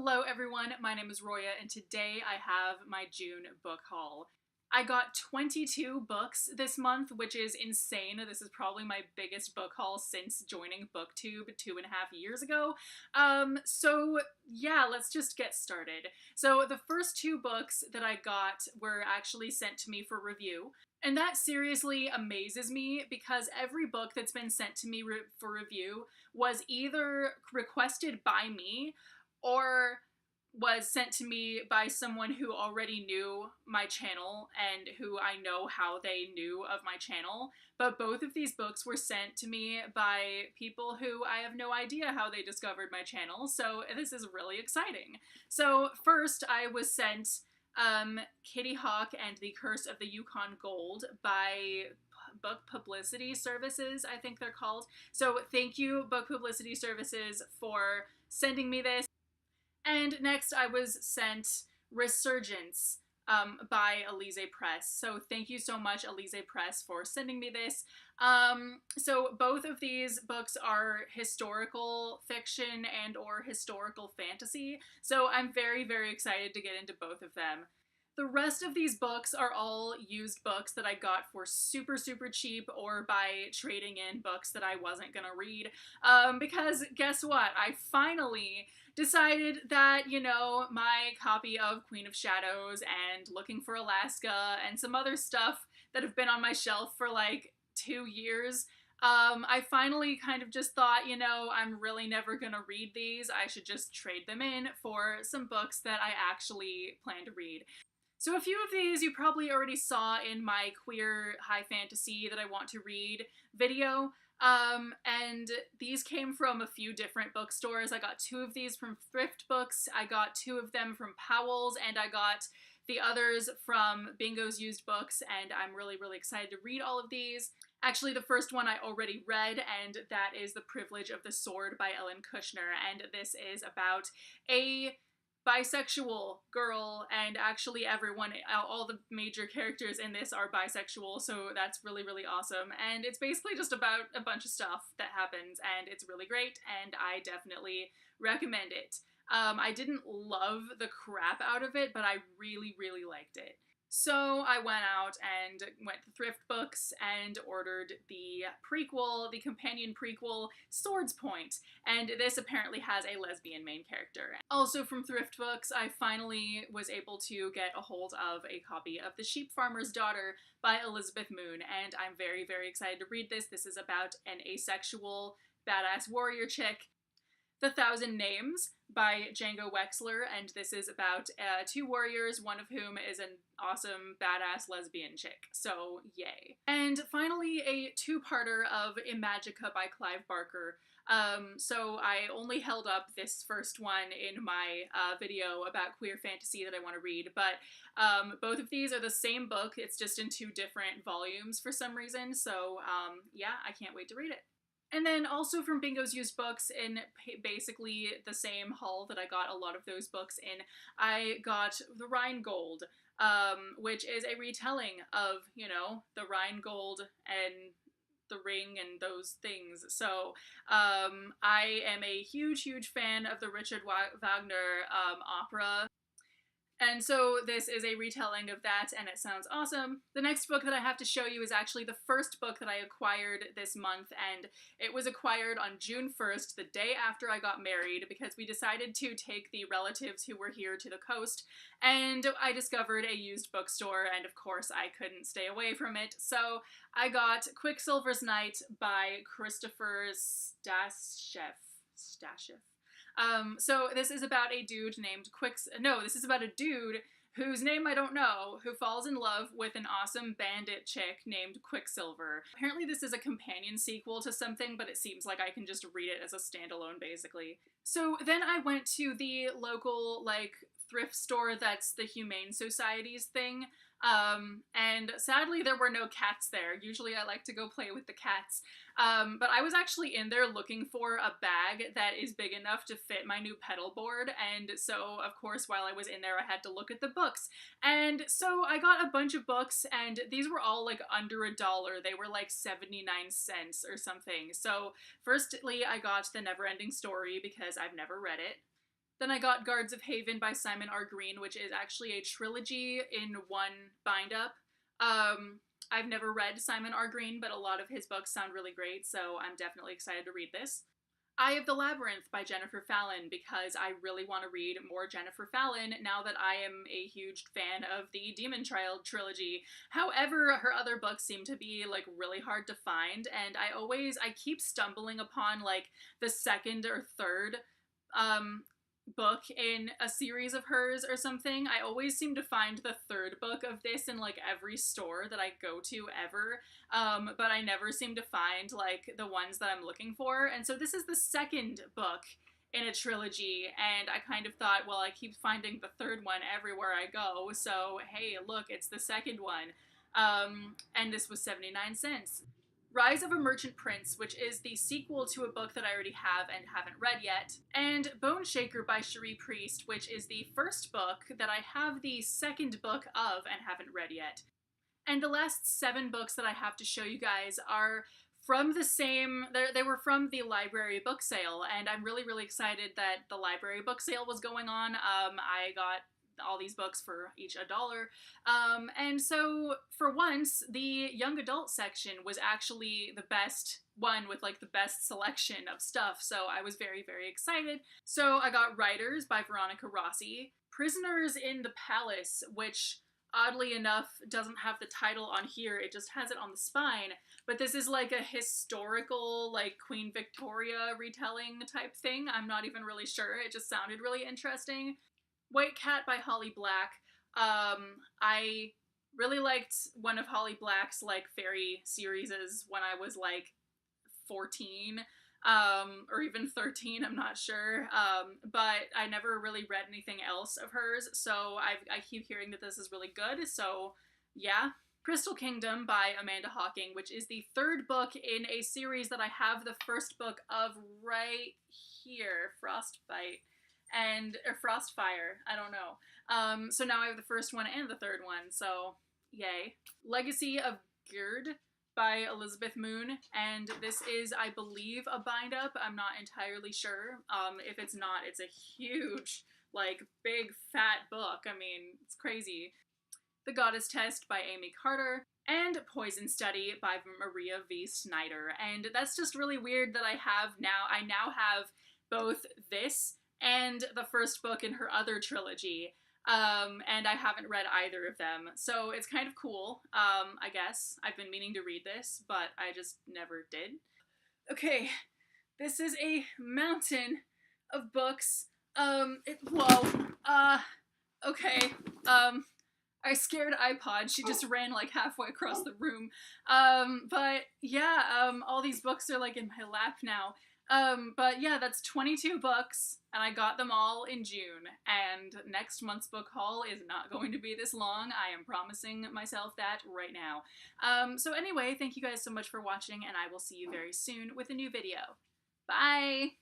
Hello everyone, my name is Roya and today I have my June book haul. I got 22 books this month, which is insane. This is probably my biggest book haul since joining BookTube 2.5 years ago. So yeah, let's just get started. So the first two books that I got were actually sent to me for review. And that seriously amazes me because every book that's been sent to me for review was either requested by me or was sent to me by someone who already knew my channel and who I know how they knew of my channel. But both of these books were sent to me by people who I have no idea how they discovered my channel, so this is really exciting. So first I was sent Kitty Hawk and the Curse of the Yukon Gold by Book Publicity Services, I think they're called. So thank you, Book Publicity Services, for sending me this. And next I was sent Resurgence by Elysée Press. So thank you so much, Elysée Press, for sending me this. So both of these books are historical fiction and or historical fantasy. So I'm very, very excited to get into both of them. The rest of these books are all used books that I got for super, super cheap or by trading in books that I wasn't gonna read. Because guess what? I finally decided that, you know, my copy of Queen of Shadows and Looking for Alaska and some other stuff that have been on my shelf for like 2 years, I finally kind of just thought, you know, I'm really never gonna read these. I should just trade them in for some books that I actually plan to read. So a few of these you probably already saw in my queer high fantasy that I want to read video. And these came from a few different bookstores. I got 2 of these from Thrift Books, I got 2 of them from Powell's, and I got the others from Bingo's Used Books, and I'm really, really excited to read all of these. Actually, the first one I already read, and that is The Privilege of the Sword by Ellen Kushner, and this is about a bisexual girl, and actually everyone, all the major characters in this are bisexual, so that's really, really awesome. And it's basically just about a bunch of stuff that happens, and it's really great, and I definitely recommend it. I didn't love the crap out of it, but I really, really liked it. So I went out and went to Thrift Books and ordered the prequel, the companion prequel, Swords Point, and this apparently has a lesbian main character. Also from Thrift Books, I finally was able to get a hold of a copy of The Sheep Farmer's Daughter by Elizabeth Moon, and I'm very, very excited to read this. This is about an asexual badass warrior chick. The Thousand Names by Django Wexler, and this is about 2 warriors, one of whom is an awesome badass lesbian chick, so yay. And finally, a 2-parter of Imajica by Clive Barker. So I only held up this first one in my video about queer fantasy that I want to read, but both of these are the same book, it's just in 2 different volumes for some reason, so yeah, I can't wait to read it. And then also from Bingo's Used Books, in basically the same haul that I got a lot of those books in, I got The Rhinegold, which is a retelling of, you know, the Rhinegold and the ring and those things. So I am a huge, huge fan of the Richard Wagner opera. And so this is a retelling of that, and it sounds awesome. The next book that I have to show you is actually the first book that I acquired this month, and it was acquired on June 1st, the day after I got married, because we decided to take the relatives who were here to the coast, and I discovered a used bookstore, and of course I couldn't stay away from it, so I got Quicksilver's Night by Christopher Stasheff. So this is about a dude named this is about a dude whose name I don't know, who falls in love with an awesome bandit chick named Quicksilver. Apparently this is a companion sequel to something, but it seems like I can just read it as a standalone, basically. So then I went to the local, like, thrift store that's the Humane Society's thing, and sadly there were no cats there. Usually I like to go play with the cats, but I was actually in there looking for a bag that is big enough to fit my new pedal board, and so of course while I was in there I had to look at the books, and so I got a bunch of books, and these were all like under $1. They were like 79 cents or something. So firstly I got The Neverending Story because I've never read it. Then I got Guards of Haven by Simon R. Green, which is actually a trilogy in one bind-up. I've never read Simon R. Green, but a lot of his books sound really great, so I'm definitely excited to read this. Eye of the Labyrinth by Jennifer Fallon, because I really want to read more Jennifer Fallon now that I am a huge fan of the Demon Child trilogy. However, her other books seem to be like really hard to find, and I keep stumbling upon like the second or third book in a series of hers or something. I always seem to find the third book of this in like every store that I go to ever, but I never seem to find like the ones that I'm looking for. And so this is the second book in a trilogy, and I kind of thought, well, I keep finding the third one everywhere I go, so hey, look, it's the second one. And this was 79 cents. Rise of a Merchant Prince, which is the sequel to a book that I already have and haven't read yet, and Bone Shaker by Cherie Priest, which is the first book that I have the second book of and haven't read yet. And the last 7 books that I have to show you guys are from the same, they were from the library book sale, and I'm really, really excited that the library book sale was going on. I got all these books for each $1. And so for once, the young adult section was actually the best one with like the best selection of stuff. So I was very, very excited. So I got Writers by Veronica Rossi, Prisoners in the Palace, which oddly enough doesn't have the title on here, it just has it on the spine, but this is like a historical like Queen Victoria retelling type thing. I'm not even really sure, it just sounded really interesting. White Cat by Holly Black. I really liked one of Holly Black's like fairy series when I was like 14, or even 13, I'm not sure, but I never really read anything else of hers, so I keep hearing that this is really good, so yeah. Crystal Kingdom by Amanda Hocking, which is the third book in a series that I have the first book of right here, Frostbite. Or Frostfire, I don't know. So now I have the first one and the third one, so yay. Legacy of Gerd by Elizabeth Moon, and this is, I believe, a bind-up. I'm not entirely sure. If it's not, it's a huge, like, big, fat book. I mean, it's crazy. The Goddess Test by Amy Carter, and Poison Study by Maria V. Snyder. And that's just really weird that I now have both this and the first book in her other trilogy, and I haven't read either of them, so it's kind of cool, I guess. I've been meaning to read this, but I just never did. Okay, this is a mountain of books. Okay, I scared iPod, she just ran like halfway across the room, but yeah, all these books are like in my lap now. But yeah, that's 22 books, and I got them all in June, and next month's book haul is not going to be this long. I am promising myself that right now. So anyway, thank you guys so much for watching, and I will see you very soon with a new video. Bye!